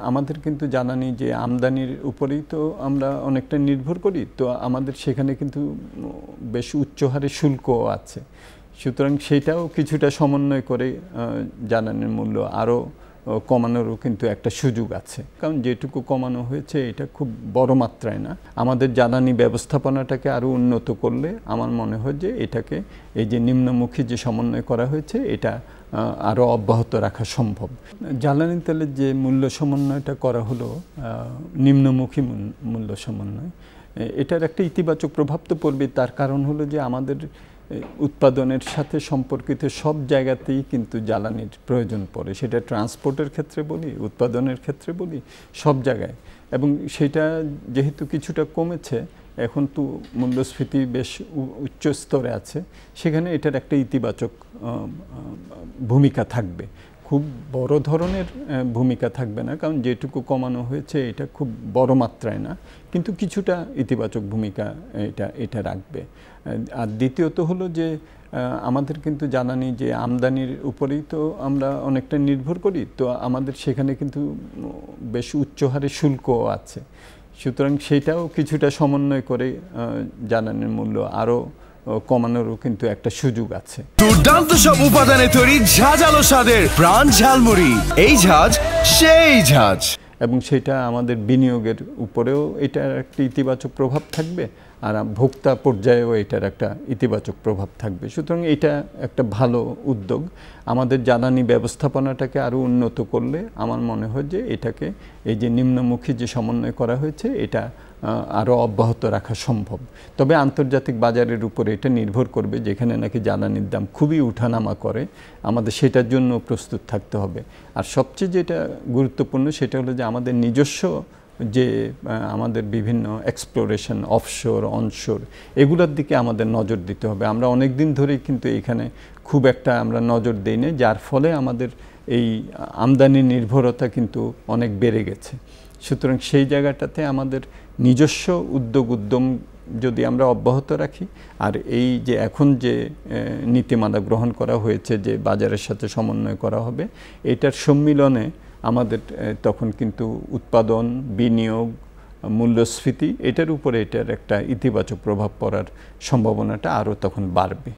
আমাদের কিন্তু জ্বালানি যে আমদানির উপরেই তো আমরা অনেকটা নির্ভর করি, তো আমাদের সেখানে কিন্তু বেশ উচ্চ হারে শুল্কও আছে। সুতরাং সেটাও কিছুটা সমন্বয় করে জ্বালানির মূল্য আরও কমানোরও কিন্তু একটা সুযোগ আছে, কারণ যেটুকু কমানো হয়েছে এটা খুব বড় মাত্রায় না। আমাদের জ্বালানি ব্যবস্থাপনাটাকে আরও উন্নত করলে আমার মনে হয় যে এটাকে এই যে নিম্নমুখী যে সমন্বয় করা হয়েছে এটা আরও অব্যাহত রাখা সম্ভব। জ্বালানি তেলের যে মূল্য সমন্বয়টা করা হলো, নিম্নমুখী মূল্য সমন্বয়, এটার একটা ইতিবাচক প্রভাব তো পড়বে। তার কারণ হলো যে আমাদের উৎপাদনের সাথে সম্পর্কিত সব জায়গাতেই কিন্তু জ্বালানির প্রয়োজন পড়ে, সেটা ট্রান্সপোর্টের ক্ষেত্রে বলি, উৎপাদনের ক্ষেত্রে বলি, সব জায়গায়। এবং সেটা যেহেতু কিছুটা কমেছে, এখন তো মূল্যস্ফীতি বেশ উচ্চ স্তরে আছে, সেখানে এটার একটা ইতিবাচক ভূমিকা থাকবে। খুব বড় ধরনের ভূমিকা থাকবে না, কারণ যেটুকু কমানো হয়েছে এটা খুব বড় মাত্রায় না, কিন্তু কিছুটা ইতিবাচক ভূমিকা এটা রাখবে। আর দ্বিতীয়ত হলো যে আমাদের কিন্তু জ্বালানি যে আমদানির উপরেই তো আমরা অনেকটা নির্ভর করি, তো আমাদের সেখানে কিন্তু বেশ উচ্চ হারে শুল্কও আছে। সুতরাং সেটাও কিছুটা সমন্বয় করে জ্বালানির মূল্য আরও কমানোরও কিন্তু একটা সুযোগ আছে। দুর্দান্ত সব উপাদানে তৈরি ঝাঁঝালো স্বাদের প্রাণ ঝালমুড়ি, এই ঝাঁঝ সেই ঝাঁঝ। এবং সেটা আমাদের বিনিয়োগের উপরেও এটার একটা ইতিবাচক প্রভাব থাকবে, আর ভোক্তা পর্যায়েও এটার একটা ইতিবাচক প্রভাব থাকবে। সুতরাং এটা একটা ভালো উদ্যোগ। আমাদের জ্বালানি ব্যবস্থাপনাটাকে আরও উন্নত করলে আমার মনে হয় যে এটাকে এই যে নিম্নমুখী যে সমন্বয় করা হয়েছে এটা আরও অব্যাহত রাখা সম্ভব। তবে আন্তর্জাতিক বাজারের উপরে এটা নির্ভর করবে, যেখানে নাকি জ্বালানির দাম খুবই উঠানামা করে, আমাদের সেটার জন্য প্রস্তুত থাকতে হবে। আর সবচেয়ে যেটা গুরুত্বপূর্ণ সেটা হলো যে আমাদের নিজস্ব যে আমাদের বিভিন্ন এক্সপ্লোরেশন, অফশোর, অনশোর, এগুলোর দিকে আমাদের নজর দিতে হবে। আমরা অনেক দিন ধরেই কিন্তু এখানে খুব একটা আমরা নজর দিই না, যার ফলে আমাদের এই আমদানি নির্ভরতা কিন্তু অনেক বেড়ে গেছে। সুতরাং সেই জায়গাটাতে আমাদের নিজস্ব উদ্যম যদি আমরা অব্যাহত রাখি, আর এই যে এখন যে নীতিমালা গ্রহণ করা হয়েছে যে বাজারের সাথে সমন্বয় করা হবে, এটার সম্মিলনে আমাদের তখন কিন্তু উৎপাদন, বিনিয়োগ, মূল্যস্ফীতি, এটার উপরে এটার একটা ইতিবাচক প্রভাব পড়ার সম্ভাবনাটা আরও তখন বাড়বে।